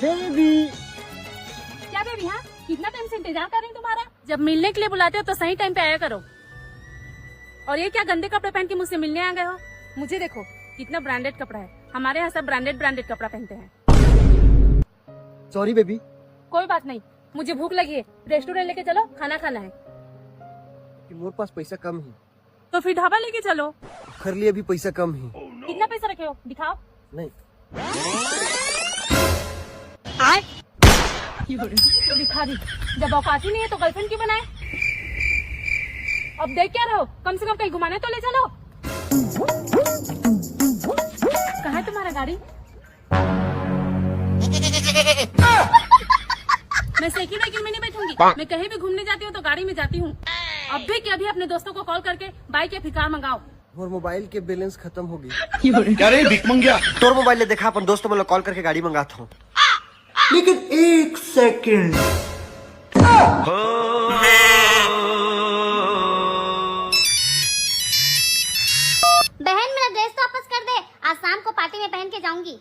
Baby. क्या baby? हाँ, कितना टाइम से इंतजार कर रही हूँ तुम्हारा। जब मिलने के लिए बुलाते हो तो सही टाइम पे आया करो। और ये क्या गंदे कपड़े पहन के मुझसे मिलने आ गए हो? मुझे देखो कितना ब्रांडेड कपड़ा है, हमारे यहाँ सब ब्रांडेड कपड़ा पहनते हैं। Sorry baby. कोई बात नहीं, मुझे भूख लगी है, रेस्टोरेंट लेके चलो, खाना खाना है। मेरे पास पैसा कम है। तो फिर ढाबा लेके चलो। घर लिए अभी पैसा कम है। कितना पैसा रखे हो, दिखाओ। नहीं। तो दिखा दी, जब औकात ही नहीं है तो गर्लफ्रेंड क्यों बनाए? अब देख क्या रहो, कम से कम कहीं घुमाने तो ले चलो। कहाँ है तुम्हारा गाड़ी? मैं साइकिल में नहीं बैठूंगी, मैं कहीं भी घूमने जाती हूँ तो गाड़ी में जाती हूँ। अब भी कि अभी अपने दोस्तों को कॉल करके बाइक या फिर कार मंगाओ। और मोबाइल के बैलेंस खत्म हो गई। क्या रे भिख मंगिया? तोर मोबाइल ले देखा, अपन दोस्तों में कॉल करके गाड़ी मंगाता हूँ। लेकिन एक सेकंड। बहन मेरा ड्रेस तो वापस कर दे, आज शाम को पार्टी में पहन के जाऊंगी।